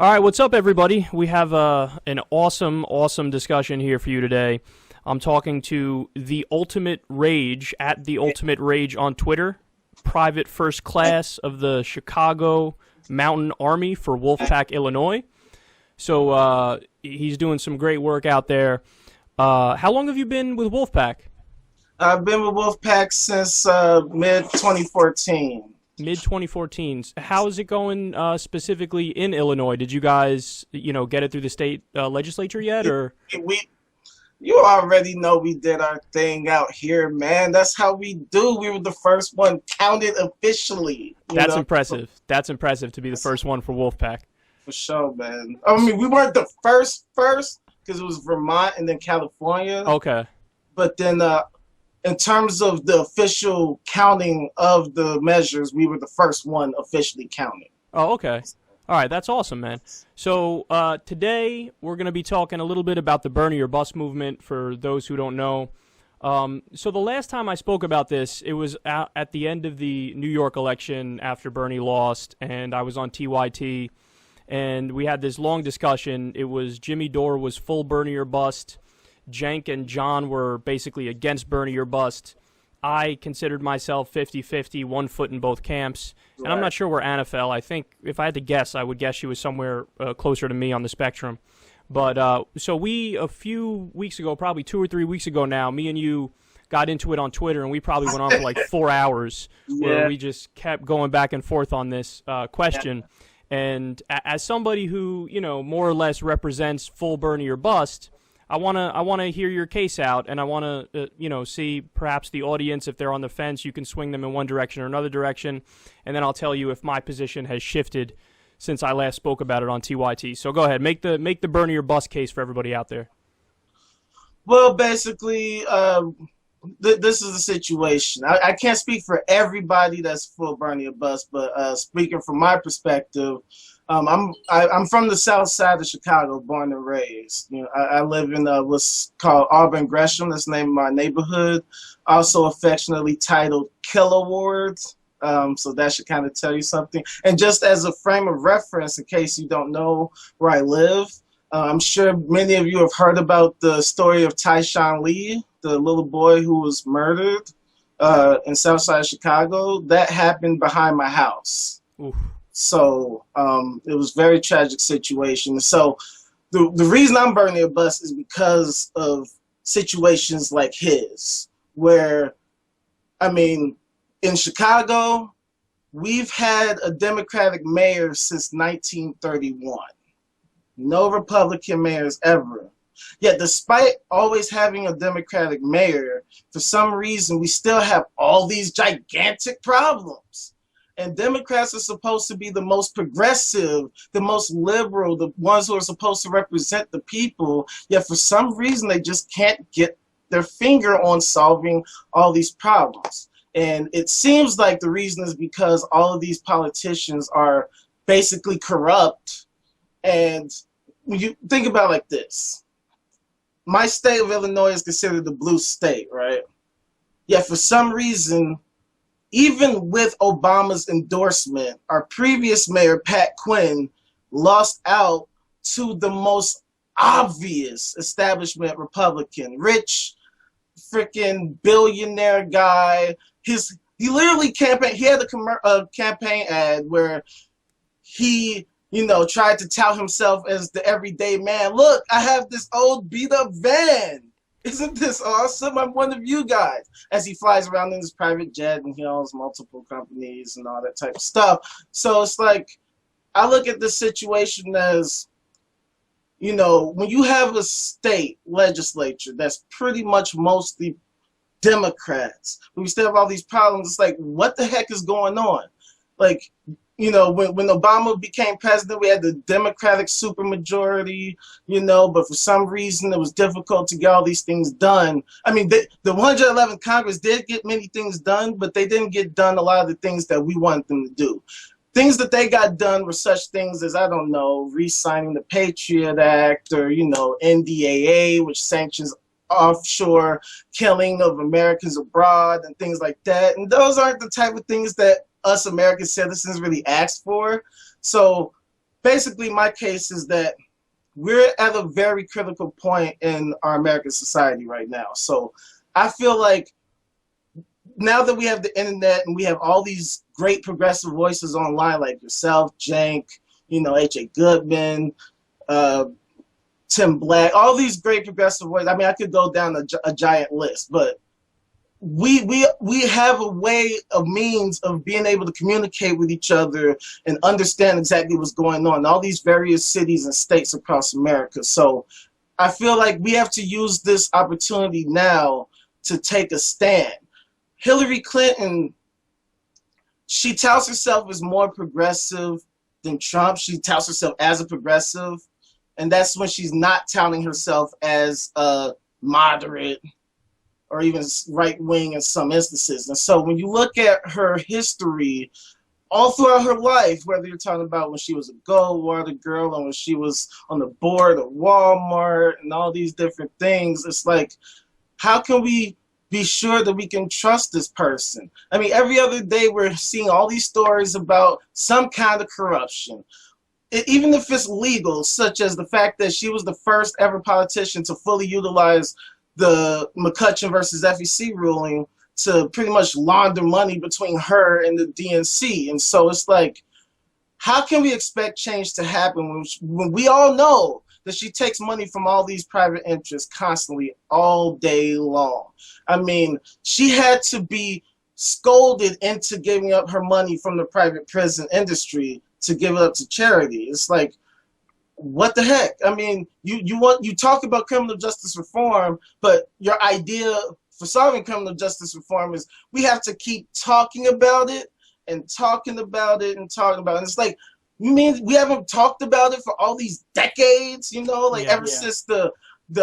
All right, what's up, everybody? We have an awesome discussion here for you today. I'm talking to the Ultimate Rage at the Ultimate Rage on Twitter, Private First Class of the Chicago Mountain Army for Wolfpack, Illinois. So he's doing some great work out there. How long have you been with Wolfpack? I've been with Wolfpack since mid 2014. Mid 2014. How is it going specifically in Illinois? Did you guys, get it through the state legislature yet, or? You already know we did our thing out here, man. That's how we do. We were the first one counted officially. That's impressive. That's impressive to be the first one for Wolfpack. For sure, man. I mean, we weren't the first because it was Vermont and then California. Okay. But then in terms of the official counting of the measures, we were the first one officially counting. Oh, okay. All right, that's awesome, man. So today we're going to be talking a little bit about the Bernie or Bust movement for those who don't know. So the last time I spoke about this, it was at the end of the New York election after Bernie lost, and I was on TYT, and we had this long discussion. It was Jimmy Dore was full Bernie or Bust. Cenk and John were basically against Bernie or Bust. I considered myself 50-50, one foot in both camps. And I'm not sure where Anna fell. I think if I had to guess, I would guess she was somewhere closer to me on the spectrum. But so we, a few weeks ago, probably 2 or 3 weeks ago now, me and you got into it on Twitter, and we probably went on for like 4 hours where we just kept going back and forth on this question. And as somebody who, more or less represents full Bernie or Bust, I wanna hear your case out, and I wanna see perhaps the audience, if they're on the fence, you can swing them in one direction or another direction, and then I'll tell you if my position has shifted since I last spoke about it on TYT. So go ahead, make the Bernie or Bust case for everybody out there. Well, basically, this is the situation. I can't speak for everybody that's full Bernie or Bust, but speaking from my perspective. I'm from the south side of Chicago, born and raised. I live in what's called Auburn Gresham. That's the name of my neighborhood. Also affectionately titled Killer Ward. So that should kind of tell you something. And just as a frame of reference, in case you don't know where I live, I'm sure many of you have heard about the story of Tyshawn Lee, the little boy who was murdered in south side of Chicago. That happened behind my house. Oof. So it was a very tragic situation. So the reason I'm Bernie or Bust is because of situations like his, where, I mean, in Chicago, we've had a Democratic mayor since 1931. No Republican mayors ever. Yet despite always having a Democratic mayor, for some reason, we still have all these gigantic problems. And Democrats are supposed to be the most progressive, the most liberal, the ones who are supposed to represent the people. Yet for some reason, they just can't get their finger on solving all these problems. And it seems like the reason is because all of these politicians are basically corrupt. And when you think about it like this, my state of Illinois is considered the blue state, right? Yet for some reason, even with Obama's endorsement, our previous mayor, Pat Quinn, lost out to the most obvious establishment Republican, rich, freaking billionaire guy. He literally campaigned. He had a campaign ad where he, tried to tout himself as the everyday man. Look, I have this old beat up van. Isn't this awesome? I'm one of you guys. As he flies around in his private jet and he owns multiple companies and all that type of stuff. So it's like, I look at this situation as, when you have a state legislature that's pretty much mostly Democrats, when we still have all these problems, it's like, what the heck is going on? Like, when Obama became president, we had the Democratic supermajority, but for some reason it was difficult to get all these things done. I mean, the 111th Congress did get many things done, but they didn't get done a lot of the things that we wanted them to do. Things that they got done were such things as, I don't know, re-signing the Patriot Act or, NDAA, which sanctions offshore killing of Americans abroad and things like that. And those aren't the type of things that us American citizens really asked for. So basically my case is that we're at a very critical point in our American society right now. So I feel like now that we have the internet and we have all these great progressive voices online like yourself, Jank, H.A. Goodman, Tim Black, all these great progressive voices. I mean, I could go down a giant list, but we have a way, a means of being able to communicate with each other and understand exactly what's going on in all these various cities and states across America. So I feel like we have to use this opportunity now to take a stand. Hillary Clinton, she touts herself as more progressive than Trump. She touts herself as a progressive, and that's when she's not touting herself as a moderate or even right-wing in some instances. And so when you look at her history all throughout her life, whether you're talking about when she was a Goldwater girl and when she was on the board of Walmart and all these different things, it's like, how can we be sure that we can trust this person? I mean, every other day we're seeing all these stories about some kind of corruption. Even if it's legal, such as the fact that she was the first ever politician to fully utilize the McCutcheon versus FEC ruling to pretty much launder money between her and the DNC. And so it's like, how can we expect change to happen when we all know that she takes money from all these private interests constantly all day long? I mean, she had to be scolded into giving up her money from the private prison industry to give it up to charity. It's like, what the heck? I mean, you talk about criminal justice reform, but your idea for solving criminal justice reform is we have to keep talking about it and talking about it and talking about it. And it's like, you mean we haven't talked about it for all these decades, ever since the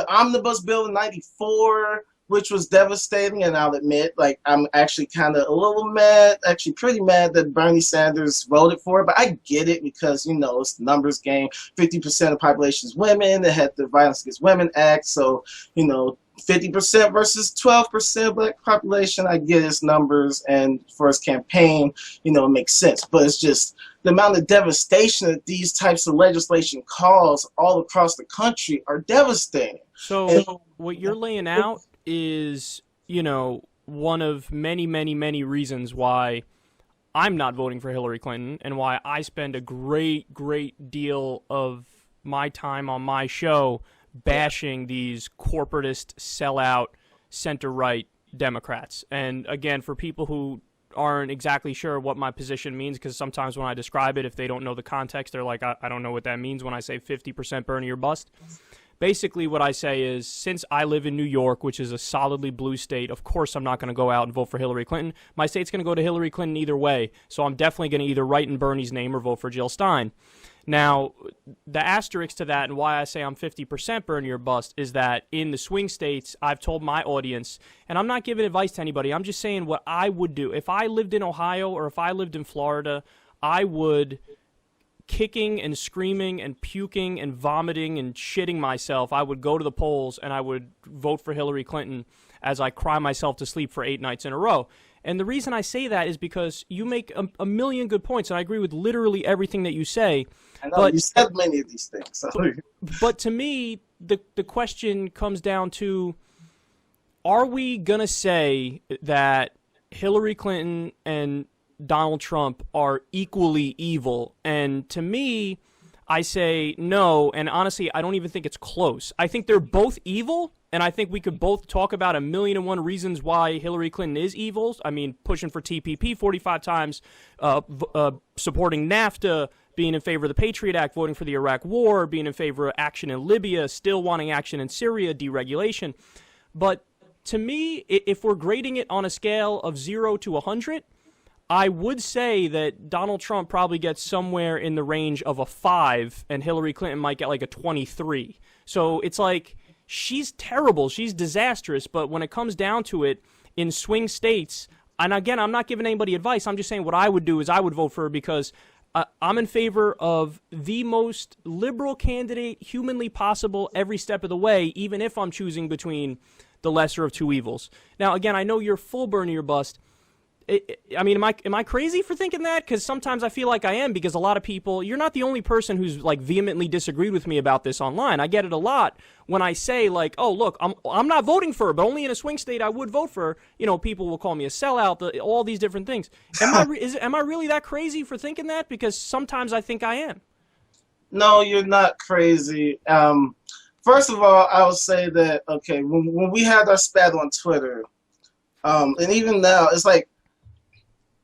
omnibus bill in '94, which was devastating. And I'll admit, like, I'm actually kind of a little mad, actually pretty mad that Bernie Sanders voted for it. But I get it because, it's the numbers game. 50% of the population is women. They had the Violence Against Women Act. So, 50% versus 12% black population. I get his numbers. And for his campaign, it makes sense. But it's just the amount of devastation that these types of legislation cause all across the country are devastating. So what you're laying out is, one of many, many, many reasons why I'm not voting for Hillary Clinton and why I spend a great, great deal of my time on my show bashing these corporatist, sellout, center-right Democrats. And again, for people who aren't exactly sure what my position means, because sometimes when I describe it, if they don't know the context, they're like, I don't know what that means when I say 50% Bernie or bust. Basically, what I say is, since I live in New York, which is a solidly blue state, of course I'm not going to go out and vote for Hillary Clinton. My state's going to go to Hillary Clinton either way, so I'm definitely going to either write in Bernie's name or vote for Jill Stein. Now, the asterisk to that and why I say I'm 50% Bernie or bust is that in the swing states, I've told my audience, and I'm not giving advice to anybody, I'm just saying what I would do. If I lived in Ohio or if I lived in Florida, I would, kicking and screaming and puking and vomiting and shitting myself, I would go to the polls and I would vote for Hillary Clinton as I cry myself to sleep for 8 nights in a row. And the reason I say that is because you make a million good points, and I agree with literally everything that you say. I know, you said many of these things. So. But to me, the question comes down to, are we going to say that Hillary Clinton and Donald Trump are equally evil? And to me, I say no, and honestly, I don't even think it's close. I think they're both evil, and I think we could both talk about 1,000,001 reasons why Hillary Clinton is evil. I mean, pushing for TPP 45 times, supporting NAFTA, being in favor of the Patriot Act, voting for the Iraq War, being in favor of action in Libya, still wanting action in Syria, deregulation. But to me, if we're grading it on a scale of 0 to 100, I would say that Donald Trump probably gets somewhere in the range of a 5, and Hillary Clinton might get like a 23. So it's like, she's terrible, she's disastrous, but when it comes down to it, in swing states, and again, I'm not giving anybody advice, I'm just saying what I would do is I would vote for her because I'm in favor of the most liberal candidate humanly possible every step of the way, even if I'm choosing between the lesser of two evils. Now, again, I know you're full Bernie or bust. I mean, am I crazy for thinking that? Because sometimes I feel like I am, because a lot of people, you're not the only person who's like vehemently disagreed with me about this online. I get it a lot when I say like, oh look, I'm not voting for her, but only in a swing state I would vote for her. You know, people will call me a sellout, all these different things. Am I really that crazy for thinking that? Because sometimes I think I am. No, you're not crazy. First of all, I would say that, okay, when we had our spat on Twitter, and even now, it's like,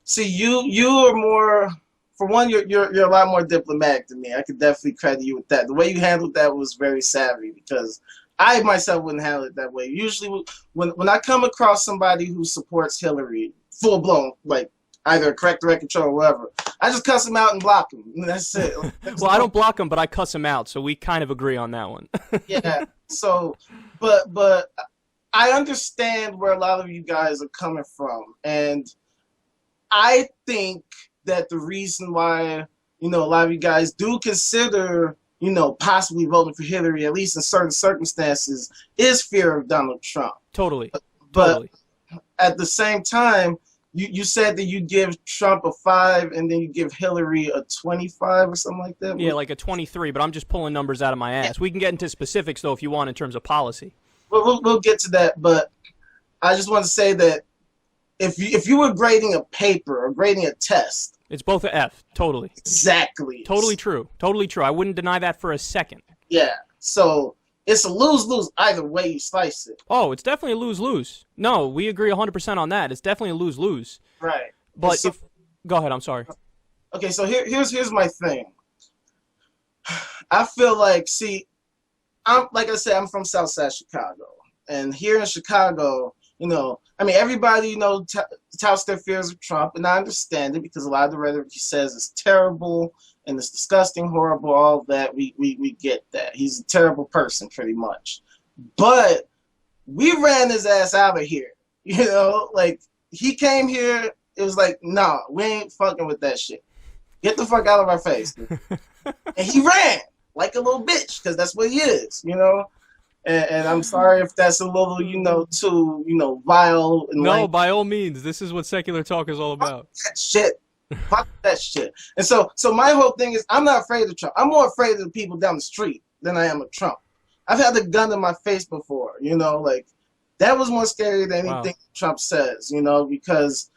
see, you are more, for one, you're a lot more diplomatic than me. I could definitely credit you with that. The way you handled that was very savvy, because I myself wouldn't handle it that way. Usually, when I come across somebody who supports Hillary, full blown, like either correct direct control or whatever, I just cuss them out and block them. And that's it. Well, I don't block them, but I cuss them out, so we kind of agree on that one. Yeah. So, but I understand where a lot of you guys are coming from, and I think that the reason why, a lot of you guys do consider, possibly voting for Hillary, at least in certain circumstances, is fear of Donald Trump. Totally. But Totally. At the same time, you said that you give Trump a 5 and then you give Hillary a 25 or something like that? Yeah, like a 23, but I'm just pulling numbers out of my ass. We can get into specifics, though, if you want, in terms of policy. Well, we'll get to that, but I just want to say that if you were grading a paper or grading a test, it's both a F. Totally. Exactly. Totally true. Totally true. I wouldn't deny that for a second. Yeah. So it's a lose-lose either way you slice it. Oh, it's definitely a lose-lose. No, we agree 100% on that. It's definitely a lose-lose. Right. But go ahead. I'm sorry. Okay, so here's my thing. I feel like, see, like I said, I'm from Southside Chicago, and here in Chicago, everybody, touts their fears of Trump, and I understand it because a lot of the rhetoric he says is terrible and it's disgusting, horrible, all of that. We get that. He's a terrible person, pretty much. But we ran his ass out of here. Like, he came here, it was like, nah, we ain't fucking with that shit. Get the fuck out of our face. And he ran like a little bitch, because that's what he is, And I'm sorry if that's a little, too, vile. And no, by all means. This is what Secular Talk is all about. That shit. Fuck that shit. And so my whole thing is, I'm not afraid of Trump. I'm more afraid of the people down the street than I am of Trump. I've had a gun in my face before, like, that was more scary than anything Trump says, because,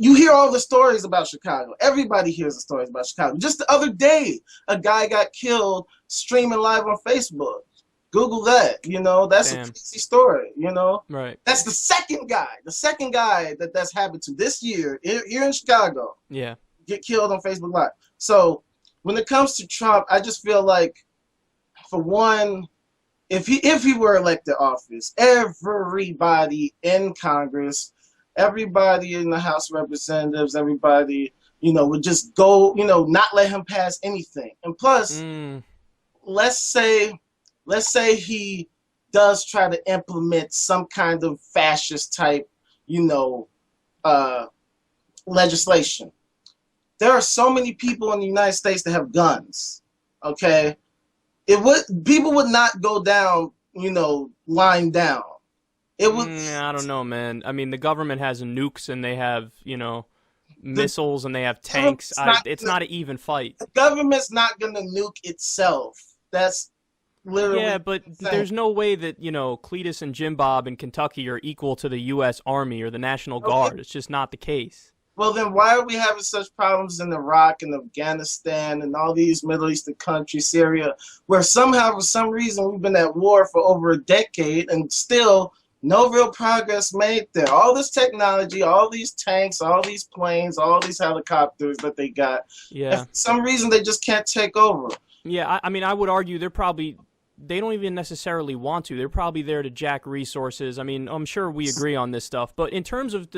you hear all the stories about Chicago. Everybody hears the stories about Chicago. Just the other day, a guy got killed streaming live on Facebook. Google that, that's a crazy story, Right. That's the second guy that's happened to this year here in Chicago. Yeah. Get killed on Facebook Live. So when it comes to Trump, I just feel like, for one, if he were elected office, everybody in Congress, everybody in the House of Representatives, everybody, would just go, not let him pass anything. And plus, let's say he does try to implement some kind of fascist type, legislation. There are so many people in the United States that have guns. Okay, people would not go down, lying down. It would. I don't know, man. The government has nukes and they have, missiles and they have tanks. It's not an even fight. The government's not gonna nuke itself. That's literally. Yeah, but there's no way that, Cletus and Jim Bob in Kentucky are equal to the U.S. Army or the National Guard. It's just not the case. Well, then why are we having such problems in Iraq and Afghanistan and all these Middle Eastern countries, Syria, where somehow, for some reason, we've been at war for over a decade and still no real progress made there? All this technology, all these tanks, all these planes, all these helicopters that they got. Yeah. And for some reason, they just can't take over. Yeah, I would argue they don't even necessarily want to. They're probably there to jack resources. I'm sure we agree on this stuff. But in terms of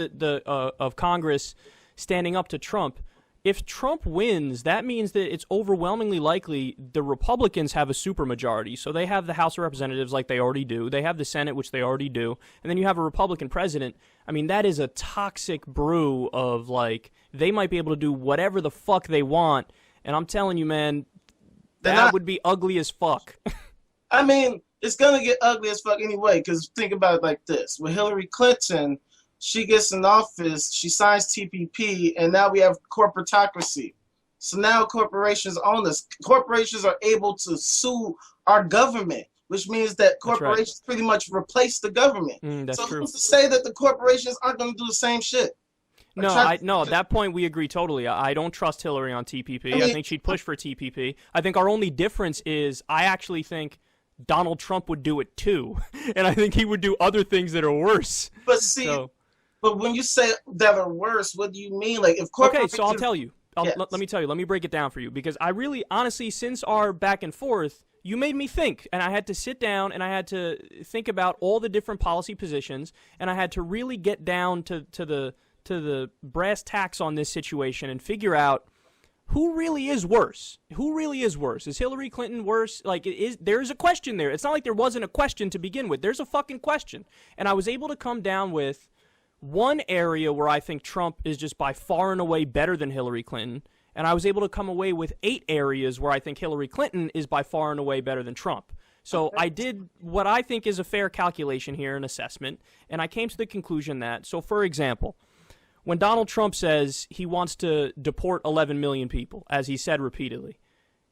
of Congress standing up to Trump, if Trump wins, that means that it's overwhelmingly likely the Republicans have a supermajority. So they have the House of Representatives like they already do. They have the Senate, which they already do. And then you have a Republican president. That is a toxic brew of, like, they might be able to do whatever the fuck they want. And I'm telling you, man, that would be ugly as fuck. It's going to get ugly as fuck anyway, because think about it like this. With Hillary Clinton, she gets in office, she signs TPP, and now we have corporatocracy. So now corporations own us. Corporations are able to sue our government, which means that corporations pretty much replace the government. That's so true. who's to say that the corporations aren't going to do the same shit? No, at that point we agree totally. I don't trust Hillary on TPP. I think she'd push for TPP. I think our only difference is I actually think Donald Trump would do it too, and I think he would do other things that are worse. But see, but when you say that are worse, what do you mean? Like if corporations... Okay, so I'll tell you. Let me tell you. Let me break it down for you because I really, honestly, since our back and forth, you made me think, and I had to sit down and I had to think about all the different policy positions, and I had to really get down to the brass tacks on this situation and figure out who really is worse. Who really is worse? Is Hillary Clinton worse? Like, there's a question there. It's not like there wasn't a question to begin with. There's a fucking question. And I was able to come down with one area where I think Trump is just by far and away better than Hillary Clinton, and I was able to come away with 8 areas where I think Hillary Clinton is by far and away better than Trump. So I did what I think is a fair calculation here, an assessment, and I came to the conclusion that, so for example, when Donald Trump says he wants to deport 11 million people, as he said repeatedly,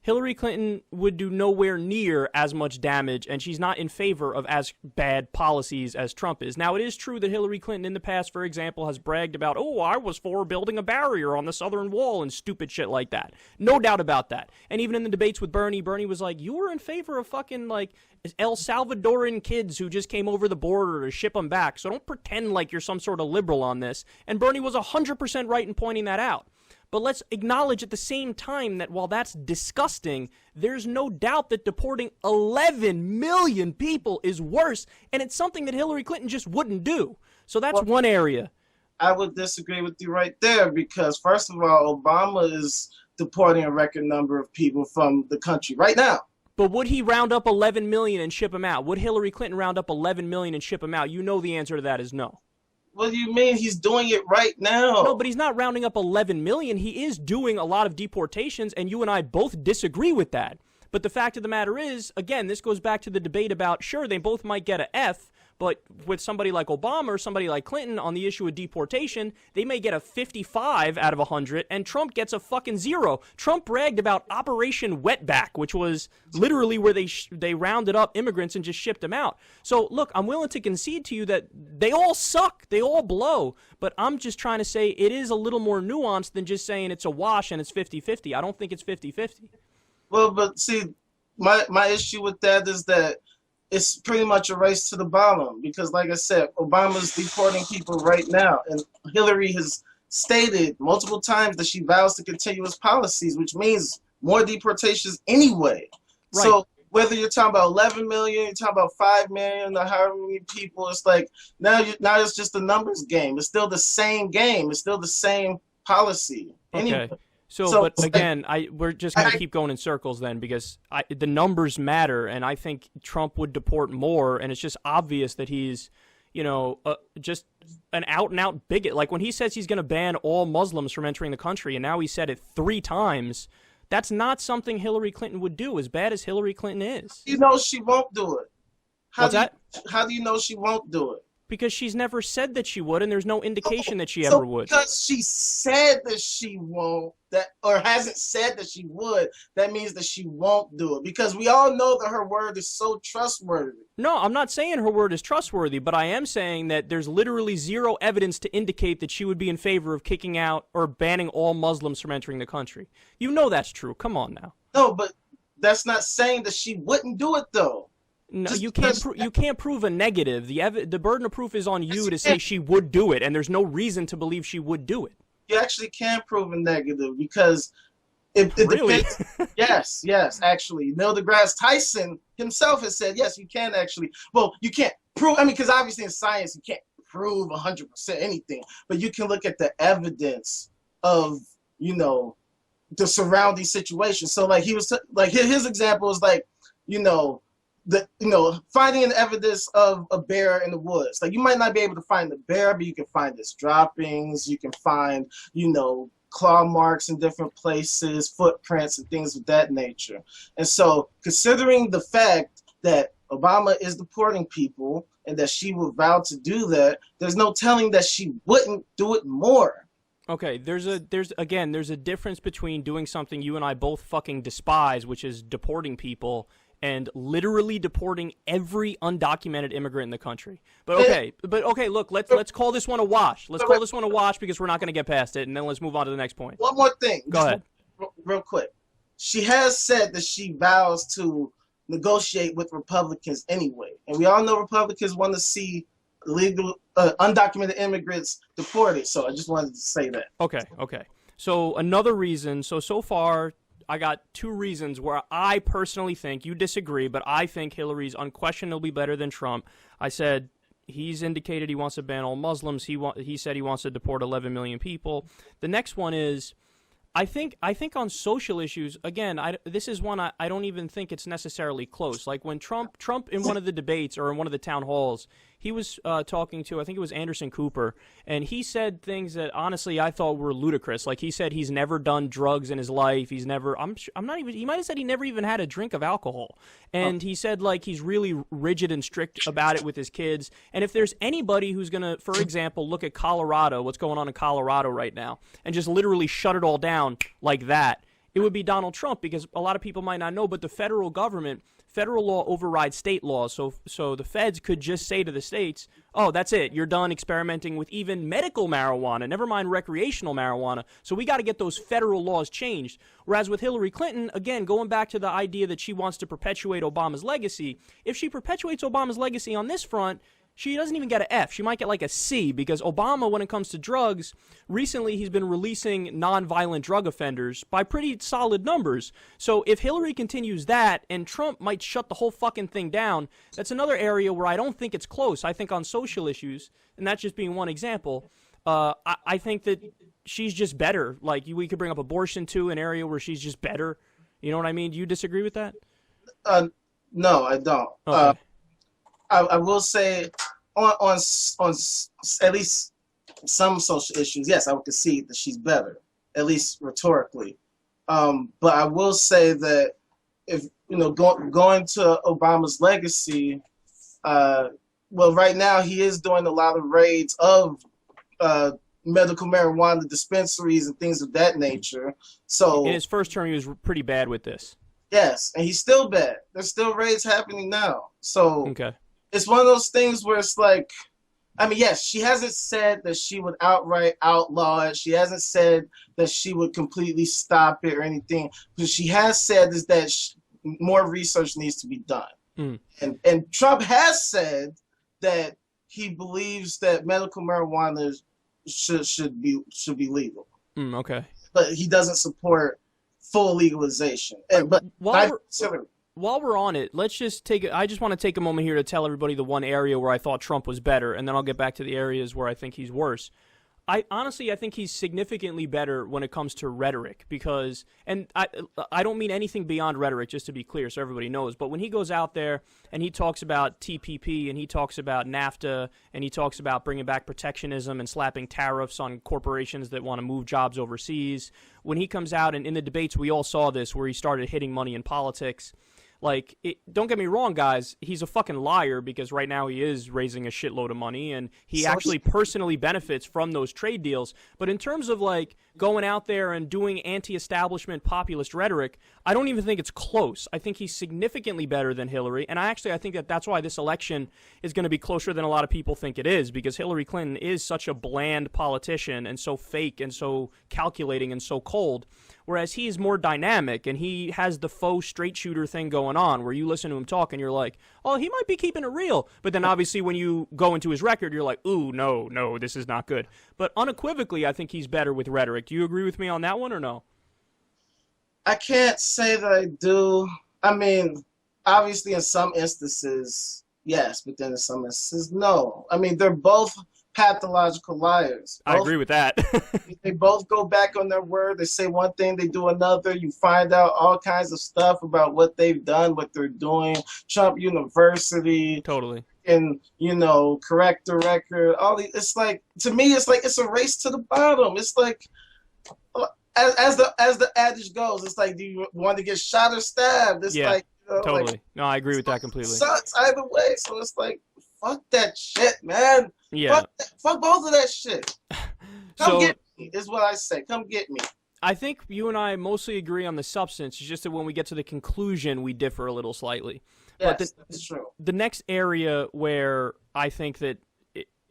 Hillary Clinton would do nowhere near as much damage, and she's not in favor of as bad policies as Trump is. Now, it is true that Hillary Clinton in the past, for example, has bragged about, oh, I was for building a barrier on the southern wall and stupid shit like that. No doubt about that. And even in the debates with Bernie was like, you were in favor of fucking, like, El Salvadoran kids who just came over the border to ship them back, so don't pretend like you're some sort of liberal on this. And Bernie was 100% right in pointing that out. But let's acknowledge at the same time that while that's disgusting, there's no doubt that deporting 11 million people is worse, and it's something that Hillary Clinton just wouldn't do. So that's one area. I would disagree with you right there because, first of all, Obama is deporting a record number of people from the country right now. But would he round up 11 million and ship them out? Would Hillary Clinton round up 11 million and ship them out? You know the answer to that is no. What do you mean? He's doing it right now. No, but he's not rounding up 11 million. He is doing a lot of deportations, and you and I both disagree with that. But the fact of the matter is, again, this goes back to the debate about, sure, they both might get an F, but with somebody like Obama or somebody like Clinton on the issue of deportation, they may get a 55 out of 100, and Trump gets a fucking 0. Trump bragged about Operation Wetback, which was literally where they rounded up immigrants and just shipped them out. So, look, I'm willing to concede to you that they all suck, they all blow, but I'm just trying to say it is a little more nuanced than just saying it's a wash and it's 50-50. I don't think it's 50-50. Well, but see, my issue with that is that it's pretty much a race to the bottom because, like I said, Obama's deporting people right now, and Hillary has stated multiple times that she vows to continue his policies, which means more deportations anyway. Right. So whether you're talking about 11 million, you're talking about 5 million, or however many people, it's like now it's just a numbers game. It's still the same game. It's still the same policy. Okay. Anyway. So, but again, we're just going to keep going in circles then because the numbers matter, and I think Trump would deport more, and it's just obvious that he's, just an out-and-out bigot. Like when he says he's going to ban all Muslims from entering the country, and now he said it 3 times, that's not something Hillary Clinton would do, as bad as Hillary Clinton is. You know she won't do it. How do you know she won't do it? Because she's never said that she would, and there's no indication that she ever would. Because she said that she won't, or hasn't said that she would, that means that she won't do it. Because we all know that her word is so trustworthy. No, I'm not saying her word is trustworthy, but I am saying that there's literally 0 evidence to indicate that she would be in favor of kicking out or banning all Muslims from entering the country. You know that's true. Come on now. No, but that's not saying that she wouldn't do it, though. No, you can't prove a negative. The burden of proof is on you to say she would do it, and there's no reason to believe she would do it. You actually can prove a negative because it really? Depends. Yes, actually. Neil deGrasse Tyson himself has said, yes, you can actually. Well, you can't prove, because obviously in science you can't prove 100% anything, but you can look at the evidence of, the surrounding situation. So like he was, like his example is like, finding an evidence of a bear in the woods. Like you might not be able to find the bear, but you can find its droppings. You can find, claw marks in different places, footprints and things of that nature. And so considering the fact that Obama is deporting people and that she would vow to do that, there's no telling that she wouldn't do it more. Okay, there's a difference between doing something you and I both fucking despise, which is deporting people, and literally deporting every undocumented immigrant in the country. But okay, look, let's call this one a wash. Let's call this one a wash because we're not going to get past it, and then let's move on to the next point. One more thing. Go ahead. Real quick. She has said that she vows to negotiate with Republicans anyway. And we all know Republicans want to see illegal, undocumented immigrants deported. So I just wanted to say that. Okay. So another reason, so far I got two reasons where I personally think, you disagree, but I think Hillary's unquestionably better than Trump. I said he's indicated he wants to ban all Muslims. He said he wants to deport 11 million people. The next one is, I think on social issues, again, this is one I don't even think it's necessarily close. Like when Trump in one of the debates or in one of the town halls, he was talking to, I think it was Anderson Cooper, and he said things that honestly I thought were ludicrous. Like he said he's never done drugs in his life. He's never, he might have said he never even had a drink of alcohol. And he said like he's really rigid and strict about it with his kids. And if there's anybody who's going to, for example, look at Colorado, what's going on in Colorado right now, and just literally shut it all down like that, it would be Donald Trump, because a lot of people might not know, but the federal law overrides state laws. So the feds could just say to the states, oh, that's it. You're done experimenting with even medical marijuana, never mind recreational marijuana. So we got to get those federal laws changed. Whereas with Hillary Clinton, again, going back to the idea that she wants to perpetuate Obama's legacy, if she perpetuates Obama's legacy on this front, she doesn't even get an F. She might get like a C, because Obama, when it comes to drugs, recently he's been releasing nonviolent drug offenders by pretty solid numbers. So if Hillary continues that, and Trump might shut the whole fucking thing down, that's another area where I don't think it's close. I think on social issues, and that's just being one example, I think that she's just better. Like, we could bring up abortion too, an area where she's just better. You know what I mean? Do you disagree with that? No, I don't. Okay. I will say on at least some social issues, yes, I would concede that she's better, at least rhetorically. But I will say that if going to Obama's legacy, well, right now he is doing a lot of raids of medical marijuana dispensaries and things of that nature. So in his first term, he was pretty bad with this. Yes, and he's still bad. There's still raids happening now. So okay. It's one of those things where it's like, I mean, yes, she hasn't said that she would outright outlaw it. She hasn't said that she would completely stop it or anything. But she has said is that more research needs to be done. And Trump has said that he believes that medical marijuana should be legal. Okay. But he doesn't support full legalization. While we're on it, I just want to take a moment here to tell everybody the one area where I thought Trump was better, and then I'll get back to the areas where I think he's worse. I think he's significantly better when it comes to rhetoric, because, and I don't mean anything beyond rhetoric, just to be clear so everybody knows, but when he goes out there and he talks about TPP and he talks about NAFTA and he talks about bringing back protectionism and slapping tariffs on corporations that want to move jobs overseas, when he comes out and in the debates we all saw this where he started hitting money in politics, like, don't get me wrong, guys, he's a fucking liar, because right now he is raising a shitload of money and he actually personally benefits from those trade deals. But in terms of, like, going out there and doing anti-establishment populist rhetoric, I don't even think it's close. I think he's significantly better than Hillary, and I think that's why this election is going to be closer than a lot of people think it is, because Hillary Clinton is such a bland politician and so fake and so calculating and so cold, whereas he's more dynamic and he has the faux straight shooter thing going on where you listen to him talk and you're like, oh, he might be keeping it real. But then obviously when you go into his record, you're like, ooh, no, this is not good. But unequivocally, I think he's better with rhetoric. Do you agree with me on that one or no? I can't say that I do. I mean, obviously in some instances, yes, but then in some instances, no. I mean, they're both pathological liars. I agree with that. They both go back on their word. They say one thing, they do another. You find out all kinds of stuff about what they've done, what they're doing. Trump University. Totally. And, correct the record. All these, it's like, to me, it's like it's a race to the bottom. It's like, as the adage goes, it's like, do you want to get shot or stabbed? It's like, Totally. No, I agree with that completely. Sucks either way. So it's like, fuck that shit, man. Yeah. Fuck both of that shit. Come So, get me, is what I say. Come get me. I think you and I mostly agree on the substance. It's just that when we get to the conclusion, we differ a little slightly. Yes, but that's true. The next area where I think that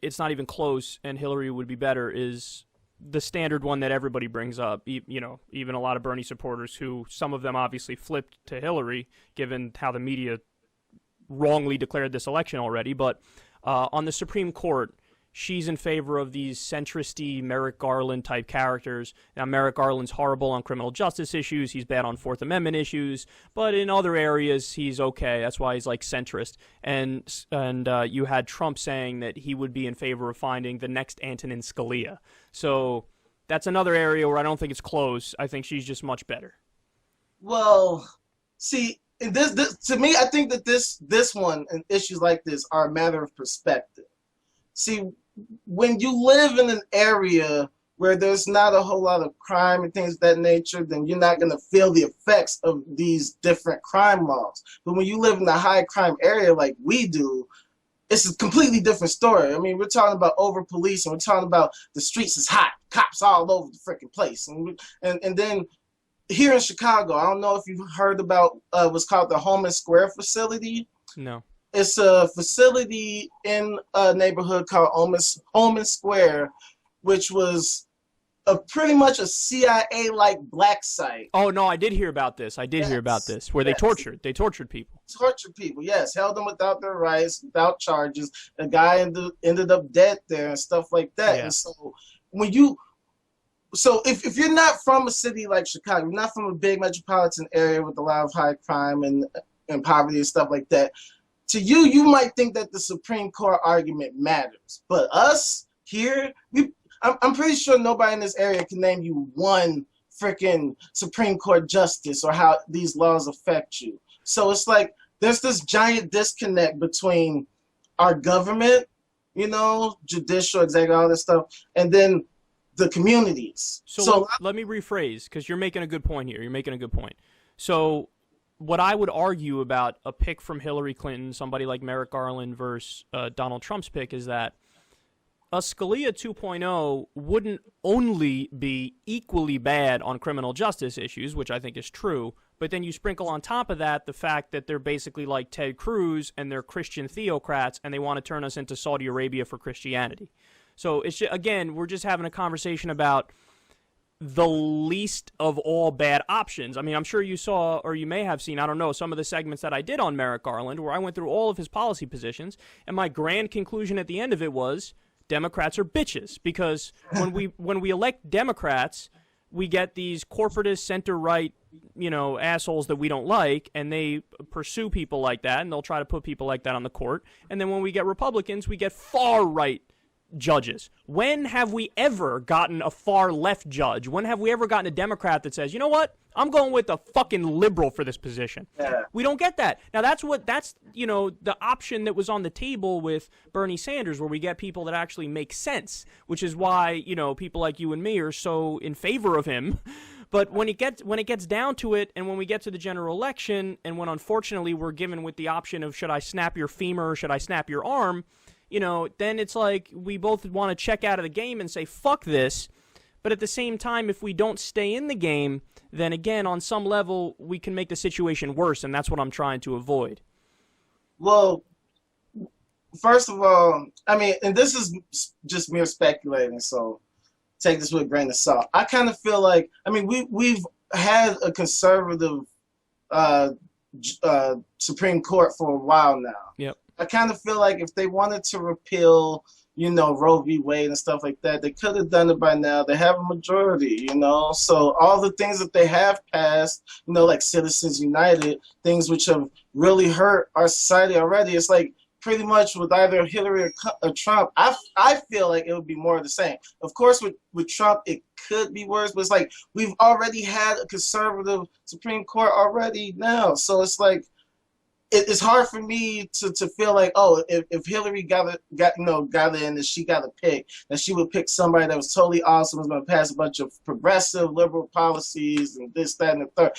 it's not even close and Hillary would be better is the standard one that everybody brings up. Even a lot of Bernie supporters who, some of them obviously flipped to Hillary, given how the media wrongly declared this election already. But on the Supreme Court, she's in favor of these centrist-y Merrick Garland-type characters. Now, Merrick Garland's horrible on criminal justice issues. He's bad on Fourth Amendment issues. But in other areas, he's okay. That's why he's, like, centrist. And you had Trump saying that he would be in favor of finding the next Antonin Scalia. So that's another area where I don't think it's close. I think she's just much better. Well, see, this to me, I think that this one and issues like this are a matter of perspective. See, when you live in an area where there's not a whole lot of crime and things of that nature, then you're not going to feel the effects of these different crime laws. But when you live in a high crime area like we do, it's a completely different story. I mean, we're talking about over-policing. We're talking about the streets is hot, cops all over the freaking place. And then here in Chicago, I don't know if you've heard about what's called the Holman Square facility. No. It's a facility in a neighborhood called Holman Square, which was pretty much a CIA-like black site. Oh, no, I did hear about this. Hear about this, where they tortured people. Tortured people, yes. Held them without their rights, without charges. A guy ended up dead there and stuff like that. Yeah. And so if you're not from a city like Chicago, you're not from a big metropolitan area with a lot of high crime and poverty and stuff like that, to you, you might think that the Supreme Court argument matters. But us here, I'm pretty sure nobody in this area can name you one freaking Supreme Court justice or how these laws affect you. So it's like there's this giant disconnect between our government, judicial, executive, all this stuff, and then the communities. So let me rephrase, because you're making a good point here. So what I would argue about a pick from Hillary Clinton, somebody like Merrick Garland versus Donald Trump's pick, is that a Scalia 2.0 wouldn't only be equally bad on criminal justice issues, which I think is true, but then you sprinkle on top of that the fact that they're basically like Ted Cruz and they're Christian theocrats and they want to turn us into Saudi Arabia for Christianity. So, it's just, again, we're just having a conversation about the least of all bad options. I mean, I'm sure you saw, or you may have seen, I don't know, some of the segments that I did on Merrick Garland where I went through all of his policy positions, and my grand conclusion at the end of it was Democrats are bitches, because when we elect Democrats, we get these corporatist center-right, assholes that we don't like, and they pursue people like that, and they'll try to put people like that on the court. And then when we get Republicans, we get far-right judges. When have we ever gotten a far-left judge? When have we ever gotten a Democrat that says, you know what? I'm going with a fucking liberal for this position. Yeah. We don't get that. Now, that's the option that was on the table with Bernie Sanders, where we get people that actually make sense, which is why, people like you and me are so in favor of him. But when it gets down to it, and when we get to the general election, and when unfortunately we're given with the option of should I snap your femur or should I snap your arm, then it's like we both want to check out of the game and say, fuck this. But at the same time, if we don't stay in the game, then again, on some level, we can make the situation worse, and that's what I'm trying to avoid. Well, first of all, I mean, and this is just mere speculating, so take this with a grain of salt. I kind of feel like, I mean, we've had a conservative Supreme Court for a while now. Yep. I kind of feel like if they wanted to repeal, Roe v. Wade and stuff like that, they could have done it by now. They have a majority, So all the things that they have passed, like Citizens United, things which have really hurt our society already, it's like pretty much with either Hillary or Trump, I feel like it would be more of the same. Of course, with Trump, it could be worse, but it's like we've already had a conservative Supreme Court already now. So it's like, it's hard for me to feel like, oh, if Hillary got in and she got a pick, that she would pick somebody that was totally awesome, was going to pass a bunch of progressive liberal policies and this, that, and the third.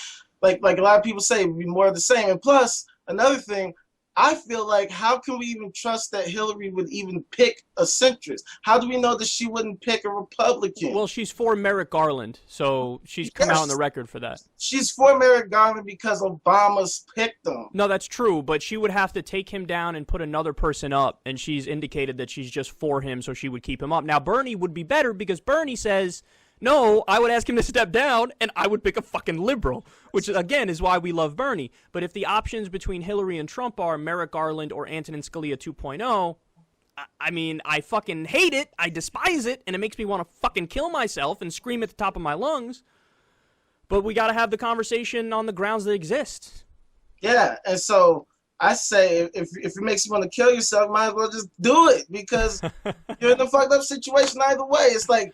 like a lot of people say, it would be more of the same. And plus, another thing, I feel like, how can we even trust that Hillary would even pick a centrist? How do we know that she wouldn't pick a Republican? Well, she's for Merrick Garland, so she's come out on the record for that. She's for Merrick Garland because Obama's picked him. No, that's true, but she would have to take him down and put another person up, and she's indicated that she's just for him, so she would keep him up. Now, Bernie would be better because Bernie says, no, I would ask him to step down, and I would pick a fucking liberal, which, again, is why we love Bernie. But if the options between Hillary and Trump are Merrick Garland or Antonin Scalia 2.0, I mean, I fucking hate it, I despise it, and it makes me want to fucking kill myself and scream at the top of my lungs. But we got to have the conversation on the grounds that exist. Yeah, and so I say, if it makes you want to kill yourself, might as well just do it, because you're in a fucked up situation either way. It's like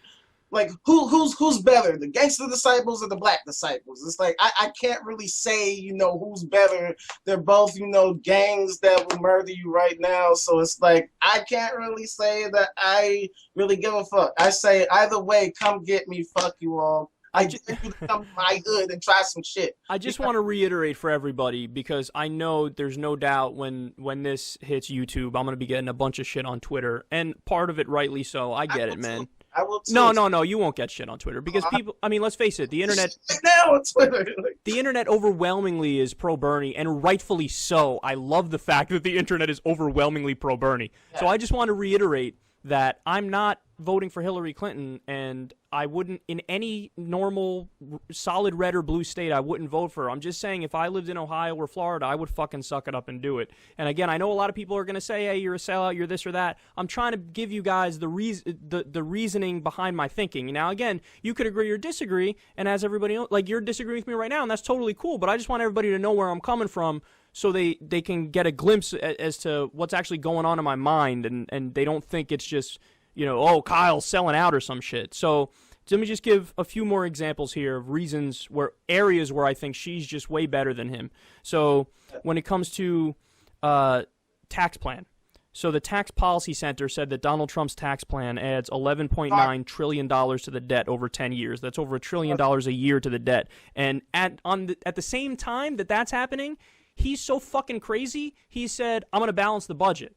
who's better, the gangster disciples or the black disciples? It's like I can't really say, who's better. They're both, gangs that will murder you right now. So it's like I can't really say that I really give a fuck. I say either way, come get me, fuck you all. I just need you to come to my hood and try some shit. I just want to reiterate for everybody, because I know there's no doubt when this hits YouTube, I'm going to be getting a bunch of shit on Twitter, and part of it rightly so. I get it, man. I will too. No, you won't get shit on Twitter because people. I mean, let's face it, the internet right now on Twitter. The internet overwhelmingly is pro Bernie, and rightfully so. I love the fact that the internet is overwhelmingly pro Bernie. Yeah. So I just want to reiterate that I'm not voting for Hillary Clinton, and I wouldn't, in any normal, solid red or blue state, I wouldn't vote for her. I'm just saying, if I lived in Ohio or Florida, I would fucking suck it up and do it. And again, I know a lot of people are going to say, hey, you're a sellout, you're this or that. I'm trying to give you guys the reasoning behind my thinking. Now, again, you could agree or disagree, and as everybody knows, like, you're disagreeing with me right now, and that's totally cool, but I just want everybody to know where I'm coming from, so they can get a glimpse as to what's actually going on in my mind, and they don't think it's just, oh, Kyle's selling out or some shit. So let me just give a few more examples here of areas where I think she's just way better than him. So when it comes to tax plan, so the Tax Policy Center said that Donald Trump's tax plan adds $11.9 trillion to the debt over 10 years. That's over $1 trillion a year to the debt. And at the same time that's happening, he's so fucking crazy, he said, I'm going to balance the budget.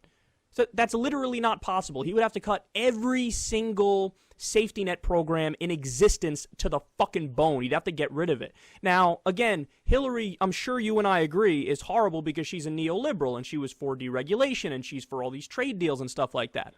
So that's literally not possible. He would have to cut every single safety net program in existence to the fucking bone. He'd have to get rid of it. Now, again, Hillary, I'm sure you and I agree, is horrible because she's a neoliberal and she was for deregulation and she's for all these trade deals and stuff like that.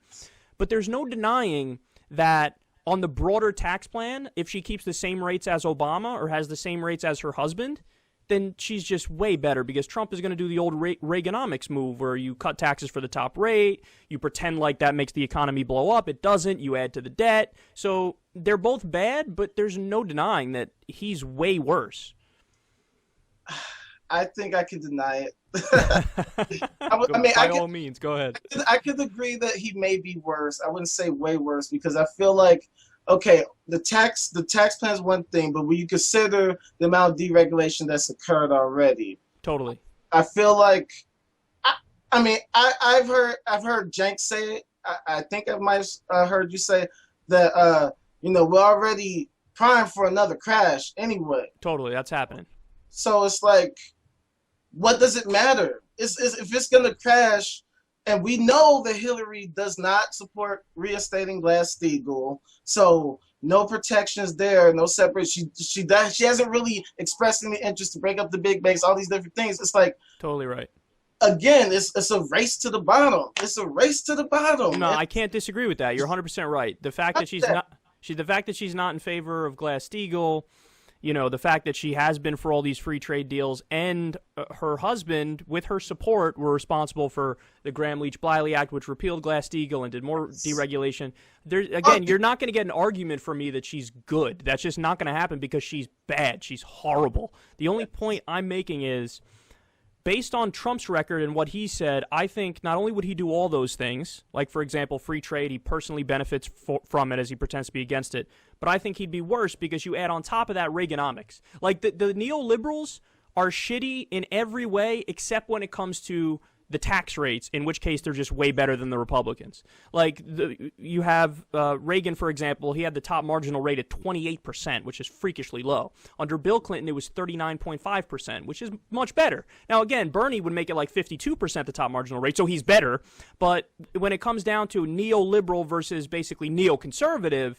But there's no denying that on the broader tax plan, if she keeps the same rates as Obama or has the same rates as her husband, then she's just way better, because Trump is going to do the old Reaganomics move where you cut taxes for the top rate, you pretend like that makes the economy blow up. It doesn't. You add to the debt. So they're both bad, but there's no denying that he's way worse. I think I can deny it. By all means, go ahead. I could agree that he may be worse. I wouldn't say way worse, because I feel like, okay, the tax plan is one thing, but when you consider the amount of deregulation that's occurred already, totally. I feel like, I've heard Jenks say it. I think I might have heard you say that we're already primed for another crash anyway. Totally, that's happening. So it's like, what does it matter? If it's gonna crash. And we know that Hillary does not support reinstating Glass-Steagall, so no protections there, no separate. She hasn't really expressed any interest to break up the big banks, all these different things. It's like, totally right. Again, it's a race to the bottom. It's a race to the bottom. No, I can't disagree with that. You're 100% right. The fact that she's not in favor of Glass-Steagall, the fact that she has been for all these free trade deals, and her husband, with her support, were responsible for the Gramm-Leach-Bliley Act, which repealed Glass-Steagall and did more deregulation. Again, you're not going to get an argument from me that she's good. That's just not going to happen because she's bad. She's horrible. The only point I'm making is, based on Trump's record and what he said, I think not only would he do all those things, like, for example, free trade, he personally benefits from it as he pretends to be against it, but I think he'd be worse because you add on top of that Reaganomics. Like, the neoliberals are shitty in every way except when it comes to the tax rates, in which case they're just way better than the Republicans. Like, you have Reagan, for example, he had the top marginal rate at 28%, which is freakishly low. Under Bill Clinton, it was 39.5%, which is much better. Now, again, Bernie would make it like 52% the top marginal rate, so he's better. But when it comes down to neoliberal versus basically neoconservative,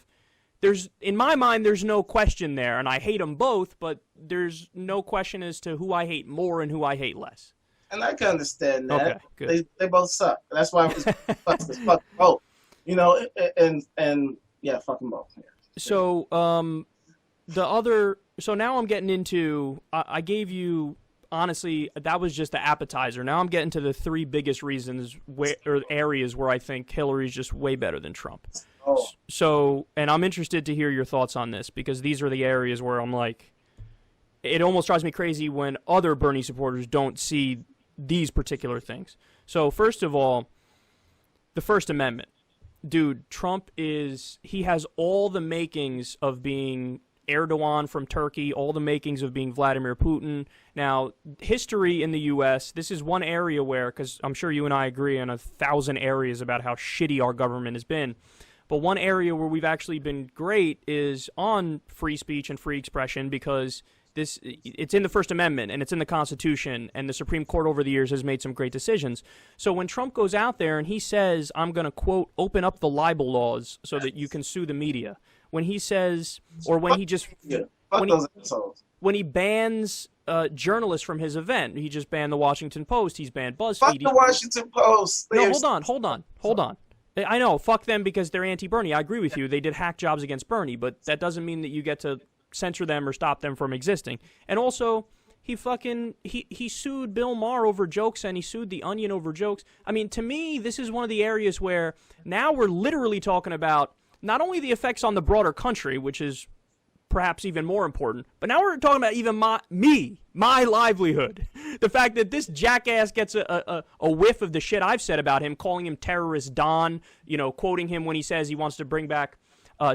in my mind, there's no question there, and I hate them both, but there's no question as to who I hate more and who I hate less. And I can understand that. Okay, good. They both suck. That's why it was fucking both. You know, and yeah, fucking both. Yeah. So so now I'm getting into, I gave you, honestly, that was just the appetizer. Now I'm getting to the three biggest reasons or areas where I think Hillary's just way better than Trump. Oh. So, and I'm interested to hear your thoughts on this, because these are the areas where I'm like, it almost drives me crazy when other Bernie supporters don't see these particular things. So, first of all, the First Amendment. Dude, Trump he has all the makings of being Erdogan from Turkey, all the makings of being Vladimir Putin. Now, history in the U.S., this is one area where, because I'm sure you and I agree on 1,000 areas about how shitty our government has been, but one area where we've actually been great is on free speech and free expression, because it's in the First Amendment and it's in the Constitution, and the Supreme Court over the years has made some great decisions. So when Trump goes out there and he says, I'm going to, quote, open up the libel laws so that you can sue the media, when he says, or when he just, when he bans journalists from his event, he just banned the Washington Post, he's banned BuzzFeed. Fuck the Washington Post. No, hold on. I know, fuck them because they're anti-Bernie. I agree with you. They did hack jobs against Bernie, but that doesn't mean that you get to censor them or stop them from existing. And also, he sued Bill Maher over jokes, and he sued The Onion over jokes. I mean, to me, this is one of the areas where now we're literally talking about not only the effects on the broader country, which is perhaps even more important, but now we're talking about even my livelihood. The fact that this jackass gets a whiff of the shit I've said about him, calling him terrorist Don, quoting him when he says he wants to bring back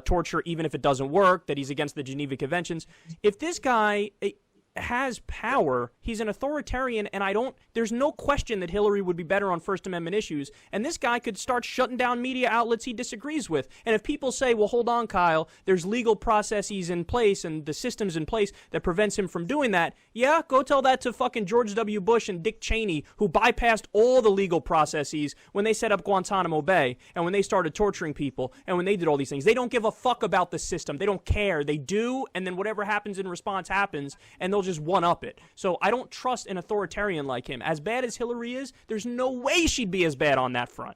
torture even if it doesn't work, that he's against the Geneva Conventions. If this guy has power, he's an authoritarian, and there's no question that Hillary would be better on First Amendment issues, and this guy could start shutting down media outlets he disagrees with. And if people say, well, hold on, Kyle, there's legal processes in place and the systems in place that prevents him from doing that, yeah, go tell that to fucking George W. Bush and Dick Cheney, who bypassed all the legal processes when they set up Guantanamo Bay and when they started torturing people and when they did all these things. They don't give a fuck about the system. They don't care. They do, and then whatever happens in response happens, and they'll just one-up it. So I don't trust an authoritarian like him. As bad as Hillary is, there's no way she'd be as bad on that front.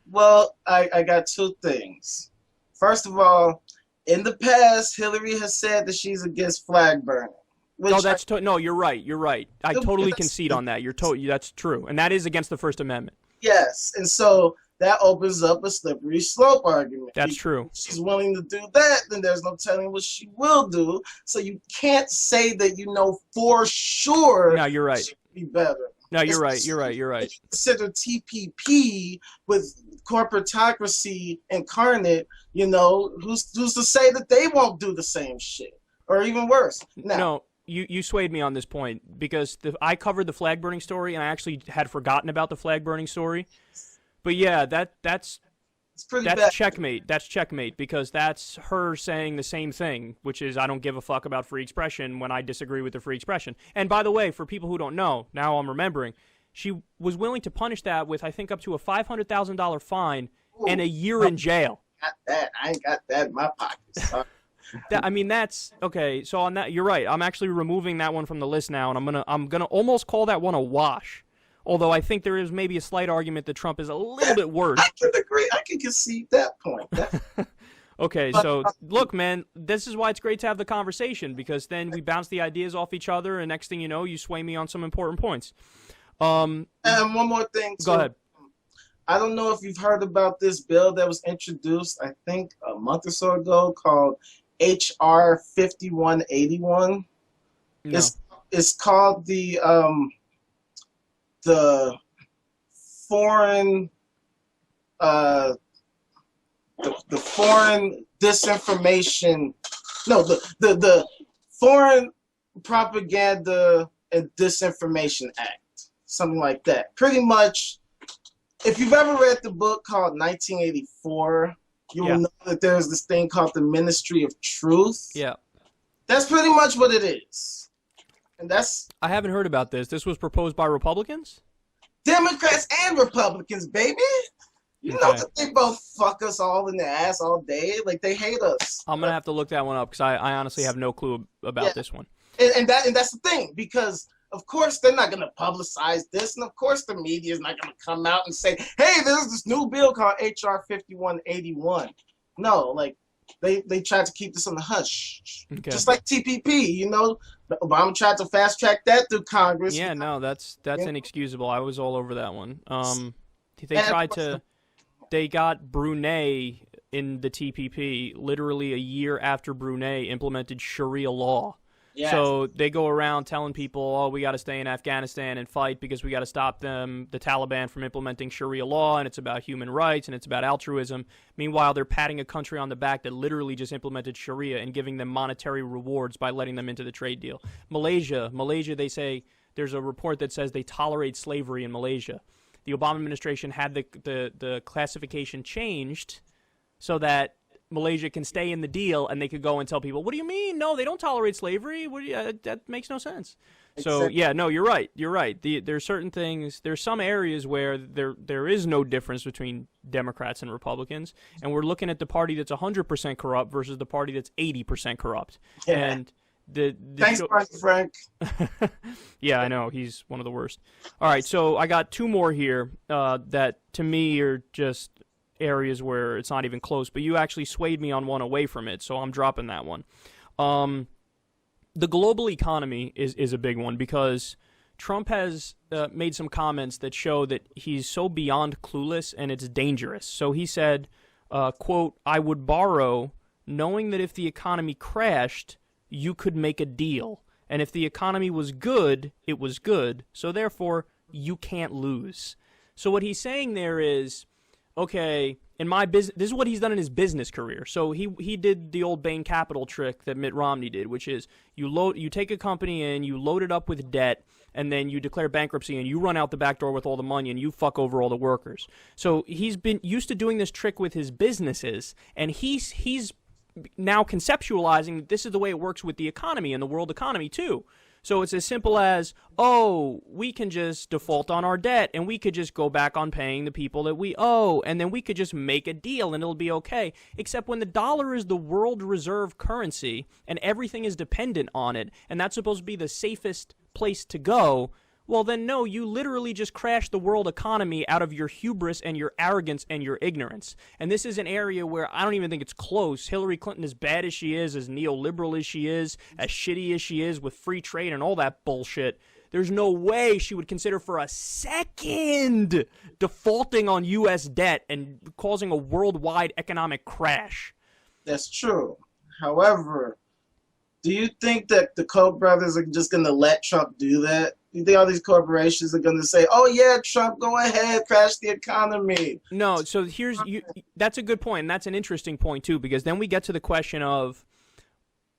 Well, I got two things. First of all, in the past, Hillary has said that she's against flag burning. No, you're right. You're right. I totally concede on that. That's true, and that is against the First Amendment. Yes, and so that opens up a slippery slope argument. That's true. If she's willing to do that, then there's no telling what she will do. So you can't say that you know for sure. No, you're right. She would be better. No, you're right. You're right. You're right. Consider TPP with corporatocracy incarnate. Who's to say that they won't do the same shit or even worse? No. You swayed me on this point, because I covered the flag burning story, and I actually had forgotten about the flag burning story. But yeah, that's bad. Checkmate. That's checkmate, because that's her saying the same thing, which is I don't give a fuck about free expression when I disagree with the free expression. And by the way, for people who don't know, now I'm remembering, she was willing to punish that with, I think, up to a $500,000 fine and a year in jail. I ain't got that in my pockets. That's okay. So on that, you're right. I'm actually removing that one from the list now, and I'm gonna almost call that one a wash. Although I think there is maybe a slight argument that Trump is a little bit worse. I can agree. I can concede that point. Okay, so look, man, this is why it's great to have the conversation, because then we bounce the ideas off each other, and next thing you know, you sway me on some important points. And one more thing. Go ahead. I don't know if you've heard about this bill that was introduced, I think, a month or so ago, called HR 5181. No. It's called the foreign the foreign disinformation, no, the Foreign Propaganda and Disinformation Act. something like that. Pretty much, if you've ever read the book called 1984, you will know that there's this thing called the Ministry of Truth. Yeah. That's pretty much what it is. And I haven't heard about this. This was proposed by Republicans? Democrats and Republicans, baby. You know that they both fuck us all in the ass all day. Like, they hate us. I'm going to have to look that one up because I honestly have no clue about this one. And that's the thing, because of course they're not going to publicize this, and of course the media is not going to come out and say, hey, there's this new bill called H.R. 5181. No, like, they tried to keep this on the hush. Okay. Just like TPP, you know, Obama tried to fast track that through Congress. Yeah, no, that's inexcusable. I was all over that one. They got Brunei in the TPP literally a year after Brunei implemented Sharia law. Yes. So they go around telling people, oh, we got to stay in Afghanistan and fight because we got to stop the Taliban from implementing Sharia law, and it's about human rights, and it's about altruism. Meanwhile, they're patting a country on the back that literally just implemented Sharia and giving them monetary rewards by letting them into the trade deal. Malaysia, they say there's a report that says they tolerate slavery in Malaysia. The Obama administration had the classification changed so that Malaysia can stay in the deal, and they could go and tell people, what do you mean? No, they don't tolerate slavery. That makes no sense. So, yeah, no, you're right. You're right. There's certain things, there's some areas where there is no difference between Democrats and Republicans, and we're looking at the party that's 100% corrupt versus the party that's 80% corrupt. Yeah. And Thanks, Frank. Yeah, I know. He's one of the worst. All right, so I got two more here that, to me, are just areas where it's not even close, but you actually swayed me on one away from it, so I'm dropping that one. The global economy is a big one because Trump has made some comments that show that he's so beyond clueless and it's dangerous. So he said, quote, I would borrow knowing that if the economy crashed, you could make a deal. And if the economy was good, it was good. So therefore, you can't lose. So what he's saying there is, okay, in my business, this is what he's done in his business career. So he did the old Bain Capital trick that Mitt Romney did, which is you take a company and you load it up with debt, and then you declare bankruptcy and you run out the back door with all the money and you fuck over all the workers. So he's been used to doing this trick with his businesses, and he's now conceptualizing that this is the way it works with the economy and the world economy too. So it's as simple as, oh, we can just default on our debt and we could just go back on paying the people that we owe, and then we could just make a deal and it'll be okay. Except when the dollar is the world reserve currency and everything is dependent on it, and that's supposed to be the safest place to go, well then no, you literally just crash the world economy out of your hubris and your arrogance and your ignorance. And this is an area where I don't even think it's close. Hillary Clinton, as bad as she is, as neoliberal as she is, as shitty as she is with free trade and all that bullshit, there's no way she would consider for a second defaulting on U.S. debt and causing a worldwide economic crash. That's true. However, do you think that the Koch brothers are just going to let Trump do that? You think all these corporations are going to say, oh, yeah, Trump, go ahead, crash the economy? No, so that's a good point, and that's an interesting point, too, because then we get to the question of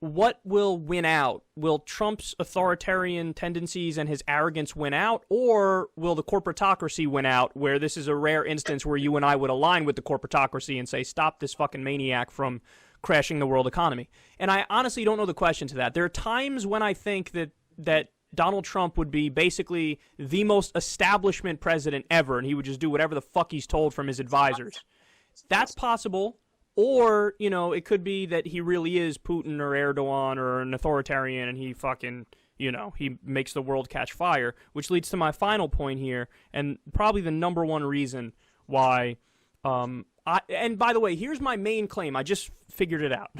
what will win out? Will Trump's authoritarian tendencies and his arrogance win out, or will the corporatocracy win out, where this is a rare instance where you and I would align with the corporatocracy and say, stop this fucking maniac from crashing the world economy? And I honestly don't know the question to that. There are times when I think that Donald Trump would be basically the most establishment president ever, and he would just do whatever the fuck he's told from his advisors. That's possible. Or, it could be that he really is Putin or Erdogan or an authoritarian, and he fucking, he makes the world catch fire, which leads to my final point here, and probably the number one reason why, and by the way, here's my main claim. I just figured it out.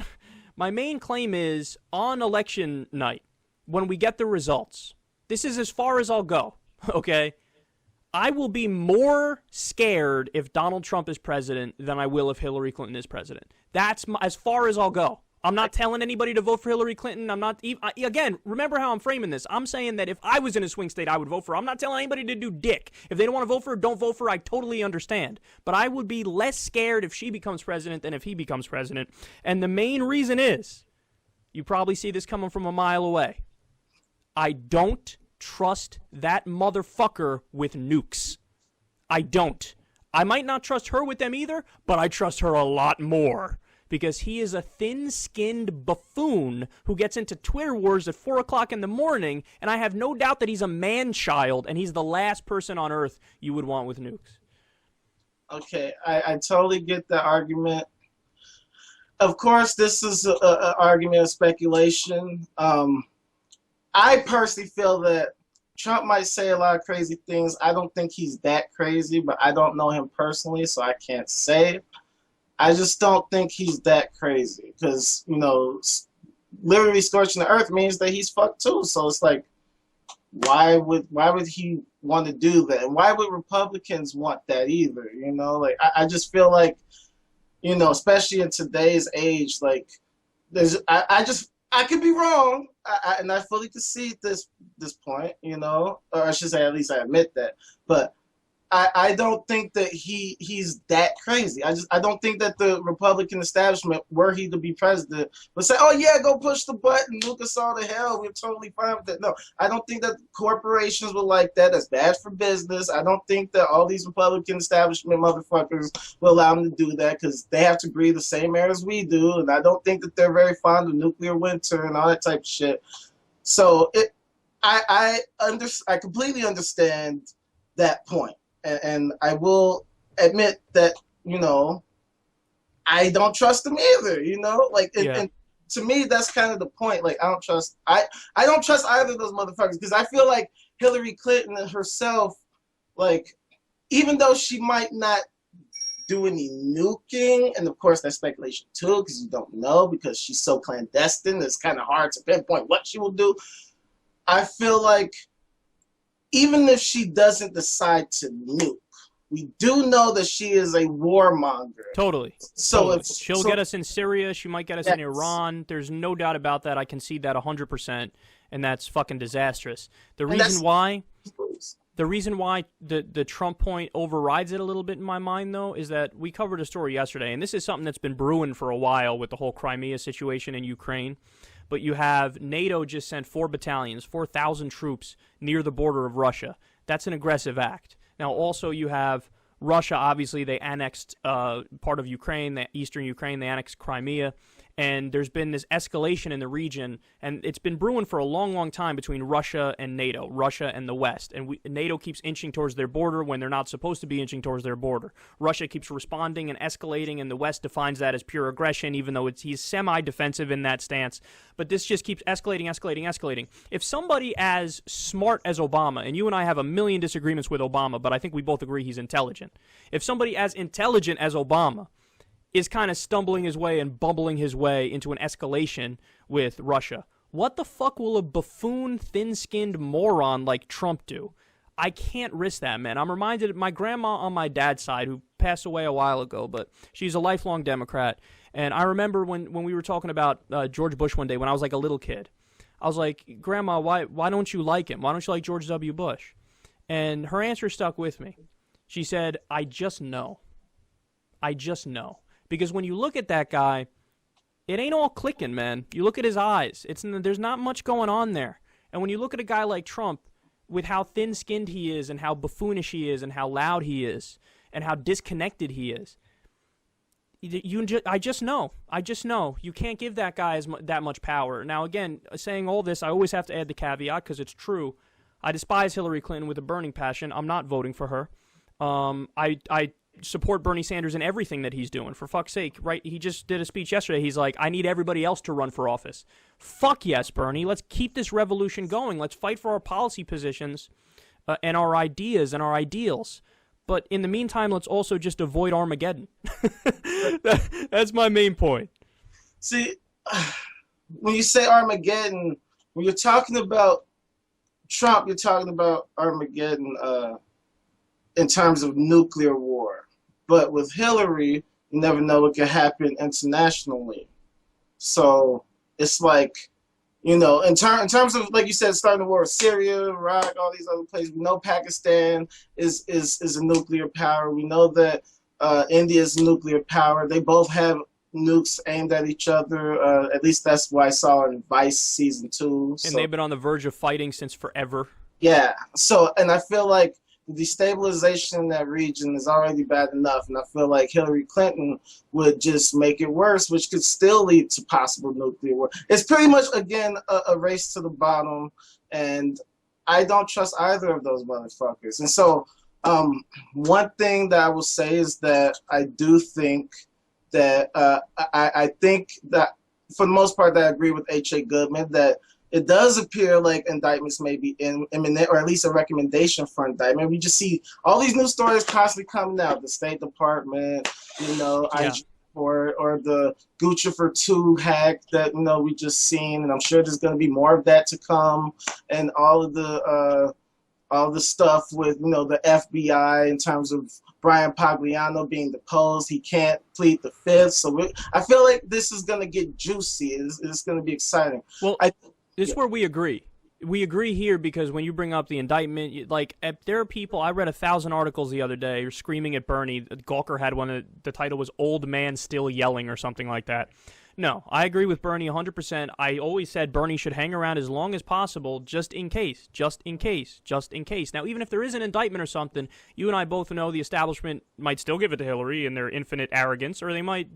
My main claim is, on election night, when we get the results, this is as far as I'll go, okay? I will be more scared if Donald Trump is president than I will if Hillary Clinton is president. That's as far as I'll go. I'm not telling anybody to vote for Hillary Clinton. I'm not again, remember how I'm framing this. I'm saying that if I was in a swing state, I would vote for her. I'm not telling anybody to do dick. If they don't want to vote for her, don't vote for her. I totally understand. But I would be less scared if she becomes president than if he becomes president. And the main reason is, you probably see this coming from a mile away, I don't trust that motherfucker with nukes. I don't. I might not trust her with them either, but I trust her a lot more. Because he is a thin-skinned buffoon who gets into Twitter wars at 4 o'clock in the morning, and I have no doubt that he's a man-child, and he's the last person on Earth you would want with nukes. Okay, I totally get that argument. Of course, this is an argument of speculation. I personally feel that Trump might say a lot of crazy things. I don't think he's that crazy, but I don't know him personally, so I can't say. I just don't think he's that crazy because, you know, literally scorching the earth means that he's fucked too. So it's like, why would he want to do that? And why would Republicans want that either? You know, like I just feel like, you know, especially in today's age, like I could be wrong, and I fully concede this point, you know, or I should say at least I admit that, but I don't think that he's that crazy. I don't think that the Republican establishment, were he to be president, would say, oh yeah, go push the button, nuke us all to hell, we're totally fine with that. No, I don't think that corporations would like that. That's bad for business. I don't think that all these Republican establishment motherfuckers will allow them to do that because they have to breathe the same air as we do, and I don't think that they're very fond of nuclear winter and all that type of shit. So I completely understand that point. And I will admit that, you know, I don't trust them either, you know? Like, and to me, that's kind of the point. Like, I don't trust either of those motherfuckers because I feel like Hillary Clinton herself, like, even though she might not do any nuking, and of course that's speculation too because you don't know because she's so clandestine, it's kind of hard to pinpoint what she will do. I feel like even if she doesn't decide to nuke, we do know that she is a warmonger. Totally. So totally. She'll get us in Syria. She might get us in Iran. There's no doubt about that. I concede that 100%, and that's fucking disastrous. The reason why the Trump point overrides it a little bit in my mind, though, is that we covered a story yesterday, and this is something that's been brewing for a while with the whole Crimea situation in Ukraine. But you have NATO just sent 4 battalions, 4,000 troops near the border of Russia. That's an aggressive act. Now, also you have Russia, obviously, they annexed part of Ukraine, the eastern Ukraine, they annexed Crimea. And there's been this escalation in the region, and it's been brewing for a long, long time between Russia and NATO, Russia and the West. And NATO keeps inching towards their border when they're not supposed to be inching towards their border. Russia keeps responding and escalating, and the West defines that as pure aggression, even though he's semi-defensive in that stance. But this just keeps escalating. If somebody as smart as Obama, and you and I have a million disagreements with Obama, but I think we both agree he's intelligent. If somebody as intelligent as Obama is kind of stumbling his way and bumbling his way into an escalation with Russia, what the fuck will a buffoon, thin-skinned moron like Trump do? I can't risk that, man. I'm reminded of my grandma on my dad's side, who passed away a while ago, but she's a lifelong Democrat. And I remember when we were talking about George Bush one day when I was like a little kid. I was like, Grandma, why don't you like him? Why don't you like George W. Bush? And her answer stuck with me. She said, I just know. Because when you look at that guy, it ain't all clicking, man. You look at his eyes. There's not much going on there. And when you look at a guy like Trump, with how thin-skinned he is and how buffoonish he is and how loud he is and how disconnected he is, I just know. You can't give that guy that much power. Now, again, saying all this, I always have to add the caveat because it's true. I despise Hillary Clinton with a burning passion. I'm not voting for her. I support Bernie Sanders in everything that he's doing. For fuck's sake, right? He just did a speech yesterday. He's like, I need everybody else to run for office. Fuck yes, Bernie. Let's keep this revolution going. Let's fight for our policy positions and our ideas and our ideals. But in the meantime, let's also just avoid Armageddon. That's my main point. See, when you say Armageddon, when you're talking about Trump, you're talking about Armageddon in terms of nuclear war. But with Hillary, you never know what could happen internationally. So it's like, you know, in terms of, like you said, starting the war with Syria, Iraq, all these other places, we know Pakistan is a nuclear power. We know that India is a nuclear power. They both have nukes aimed at each other. At least that's what I saw in Vice Season 2. And they've been on the verge of fighting since forever. Yeah. So, and I feel like the destabilization in that region is already bad enough, and I feel like Hillary Clinton would just make it worse, which could still lead to possible nuclear war. It's pretty much, again, a race to the bottom, and I don't trust either of those motherfuckers. And so, one thing that I will say is that I do think that I think that for the most part that I agree with H.A. Goodman that it does appear like indictments may be imminent, or at least a recommendation for indictment. We just see all these new stories constantly coming out. The State Department, IG or the Gucci for 2 hack that, we just seen. And I'm sure there's going to be more of that to come. And all the stuff with, the FBI in terms of Brian Pagliano being deposed. He can't plead the fifth. So I feel like this is going to get juicy. It's going to be exciting. Well, this is where we agree. We agree here because when you bring up the indictment, like there are people, I read 1,000 articles the other day screaming at Bernie. Gawker had one, the title was Old Man Still Yelling or something like that. No, I agree with Bernie 100%. I always said Bernie should hang around as long as possible just in case, just in case, just in case. Now, even if there is an indictment or something, you and I both know the establishment might still give it to Hillary in their infinite arrogance, or they might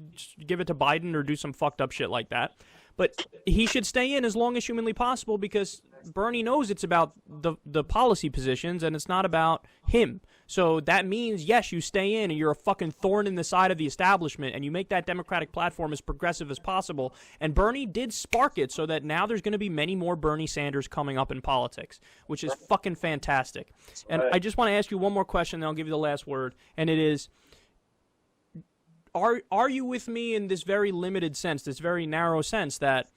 give it to Biden or do some fucked up shit like that. But he should stay in as long as humanly possible because Bernie knows it's about the policy positions and it's not about him. So that means, yes, you stay in and you're a fucking thorn in the side of the establishment and you make that Democratic platform as progressive as possible. And Bernie did spark it so that now there's going to be many more Bernie Sanders coming up in politics, which is fucking fantastic. And I just want to ask you one more question, then I'll give you the last word. And it is, are you with me in this very limited sense, this very narrow sense that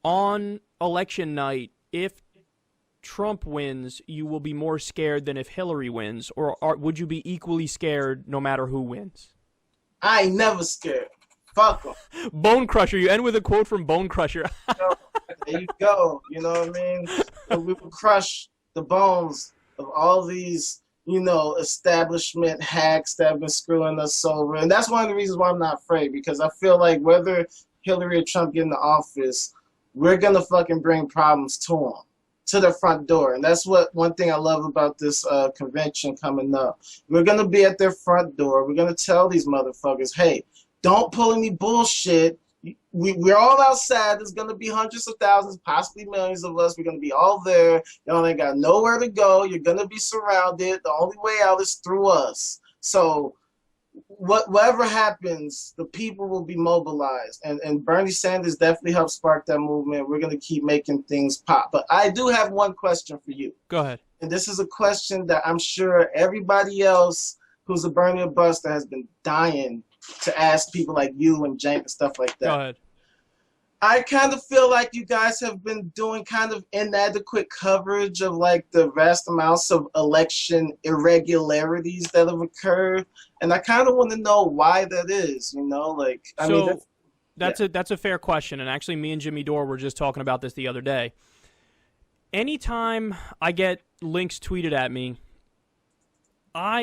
on election night, if Trump wins, you will be more scared than if Hillary wins? Or would you be equally scared no matter who wins? I ain't never scared. Fuck them. Bone Crusher. You end with a quote from Bone Crusher. There you go. You know what I mean? So we will crush the bones of all these, establishment hacks that have been screwing us over. And that's one of the reasons why I'm not afraid, because I feel like whether Hillary or Trump get in the office, we're going to fucking bring problems to them, to their front door. And that's one thing I love about this convention coming up. We're going to be at their front door. We're going to tell these motherfuckers, hey, don't pull any bullshit. We're all outside. There's going to be hundreds of thousands, possibly millions of us. We're going to be all there. Y'all ain't got nowhere to go. You're going to be surrounded. The only way out is through us. So whatever happens, the people will be mobilized. And Bernie Sanders definitely helped spark that movement. We're going to keep making things pop. But I do have one question for you. Go ahead. And this is a question that I'm sure everybody else who's a Bernie or Buster has been dying to ask people like you and Jank and stuff like that. Go ahead. I kind of feel like you guys have been doing kind of inadequate coverage of like the vast amounts of election irregularities that have occurred, and I kind of want to know why that is. That's a fair question, and actually, me and Jimmy Dore were just talking about this the other day. Anytime I get links tweeted at me,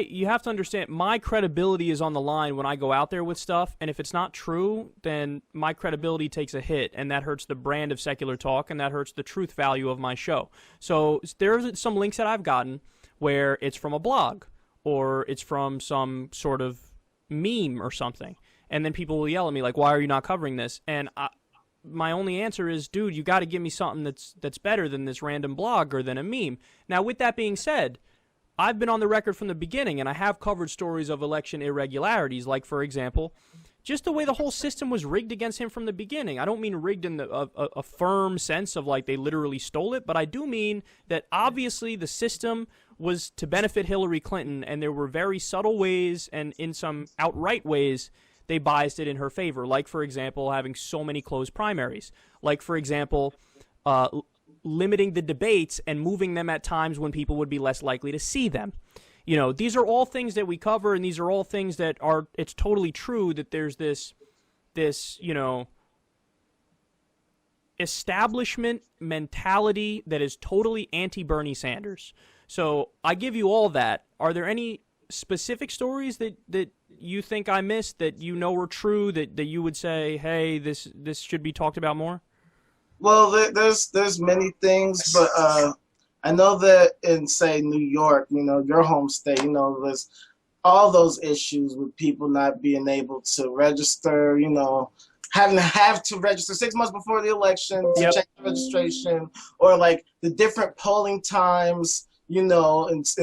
you have to understand, my credibility is on the line when I go out there with stuff, and if it's not true, then my credibility takes a hit, and that hurts the brand of Secular Talk, and that hurts the truth value of my show. So there's some links that I've gotten where it's from a blog, or it's from some sort of meme or something, and then people will yell at me like, why are you not covering this? And my only answer is, dude, you got to give me something that's better than this random blog or than a meme. Now, with that being said, I've been on the record from the beginning, and I have covered stories of election irregularities, like, for example, just the way the whole system was rigged against him from the beginning. I don't mean rigged in a firm sense of, like, they literally stole it, but I do mean that obviously the system was to benefit Hillary Clinton, and there were very subtle ways, and in some outright ways, they biased it in her favor, like, for example, having so many closed primaries. Like, for example, limiting the debates and moving them at times when people would be less likely to see them. These are all things that we cover, and these are all things that are, it's totally true that there's this establishment mentality that is totally anti-Bernie Sanders. So I give you all that. Are there any specific stories that you think I missed that are true, that you would say, hey, this should be talked about more? Well, there's many things, but I know that in, say, New York, your home state, there's all those issues with people not being able to register, having to register 6 months before the election to check the registration, or like the different polling times, in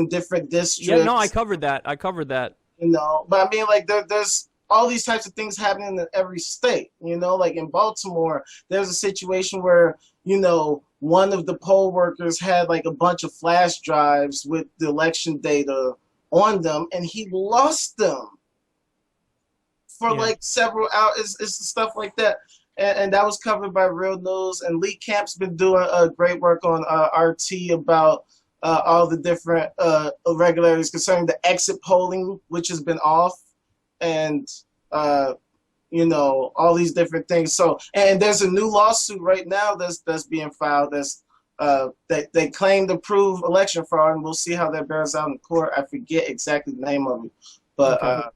different districts. Yeah, no, I covered that. But I mean, like there's all these types of things happening in every state. Like in Baltimore, there's a situation where one of the poll workers had like a bunch of flash drives with the election data on them, and he lost them for like several hours. It's stuff like that. And that was covered by Real News. And Lee Camp's been doing great work on RT about all the different irregularities concerning the exit polling, which has been off, and all these different things. So, and there's a new lawsuit right now that's being filed. They claim to prove election fraud, and we'll see how that bears out in court. I forget exactly the name of it, but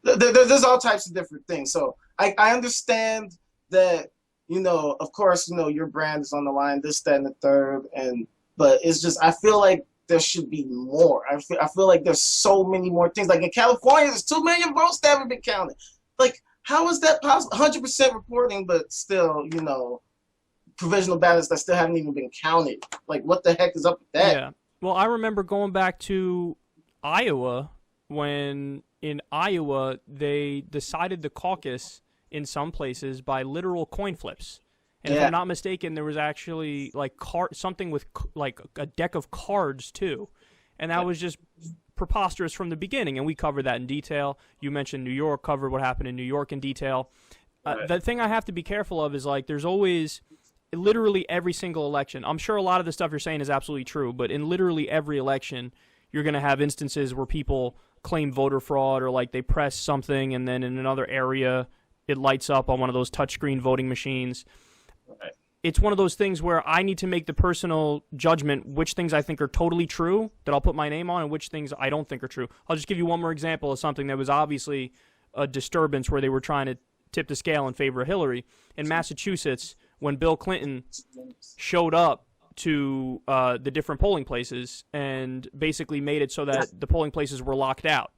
there's all types of different things. So I understand that, of course, your brand is on the line, this, that, and the third, but it's just, I feel like there should be more. I feel like there's so many more things. Like in California, there's 2 million votes that haven't been counted. Like, how is that possible? 100% reporting, but still, provisional ballots that still haven't even been counted. Like, what the heck is up with that? Yeah. Well, I remember going back to Iowa when in Iowa they decided the caucus in some places by literal coin flips. And if I'm not mistaken, there was actually like something with like a deck of cards too. And that was just preposterous from the beginning, and we covered that in detail. You mentioned New York, covered what happened in New York in detail. The thing I have to be careful of is like there's always literally every single election. I'm sure a lot of the stuff you're saying is absolutely true, but in literally every election, you're going to have instances where people claim voter fraud or like they press something and then in another area it lights up on one of those touchscreen voting machines. Right. It's one of those things where I need to make the personal judgment which things I think are totally true that I'll put my name on and which things I don't think are true. I'll just give you one more example of something that was obviously a disturbance where they were trying to tip the scale in favor of Hillary. In Massachusetts, when Bill Clinton showed up to the different polling places and basically made it so that the polling places were locked out.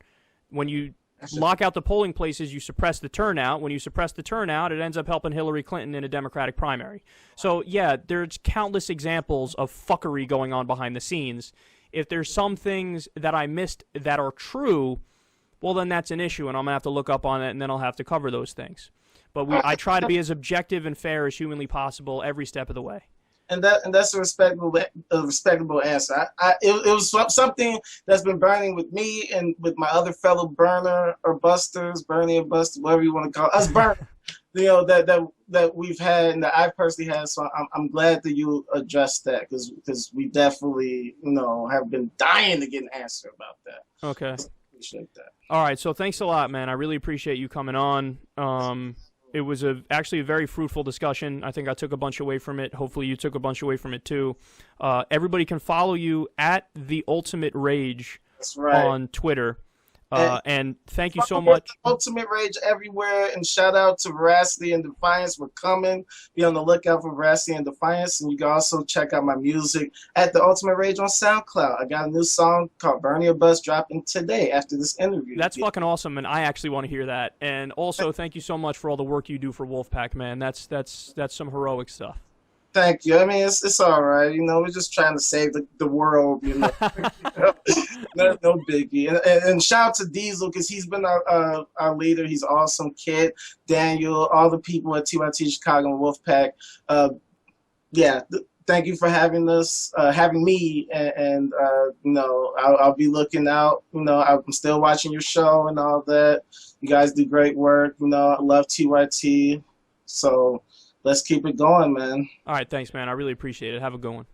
When you lock out the polling places, you suppress the turnout. When you suppress the turnout, it ends up helping Hillary Clinton in a Democratic primary. So, yeah, there's countless examples of fuckery going on behind the scenes. If there's some things that I missed that are true, well, then that's an issue, and I'm going to have to look up on it, and then I'll have to cover those things. But I try to be as objective and fair as humanly possible every step of the way. And that's a respectable answer. It was something that's been burning with me and with my other fellow burner or busters, Bernie or Buster, whatever you want to call it, us burner, that we've had and that I personally had. So I'm glad that you addressed that because we definitely have been dying to get an answer about that. Okay. So I appreciate that. All right. So thanks a lot, man. I really appreciate you coming on. It was actually a very fruitful discussion. I think I took a bunch away from it. Hopefully you took a bunch away from it too. Everybody can follow you at The Ultimate Rage on Twitter. And thank you so much. Ultimate Rage everywhere, and shout out to Veracity and Defiance. We're coming. Be on the lookout for Veracity and Defiance, and you can also check out my music at The Ultimate Rage on SoundCloud. I got a new song called Burn Your Bus dropping today after this interview. That's fucking awesome, and I actually want to hear that. And also, thank you so much for all the work you do for Wolfpack, man. That's some heroic stuff. Thank you. I mean, it's all right. We're just trying to save the world. No biggie. And shout out to Diesel because he's been our leader. He's an awesome kid. Daniel, all the people at TYT Chicago and Wolfpack. Thank you for having us, having me, and I'll be looking out. I'm still watching your show and all that. You guys do great work. I love TYT. So let's keep it going, man. All right, thanks, man. I really appreciate it. Have a good one.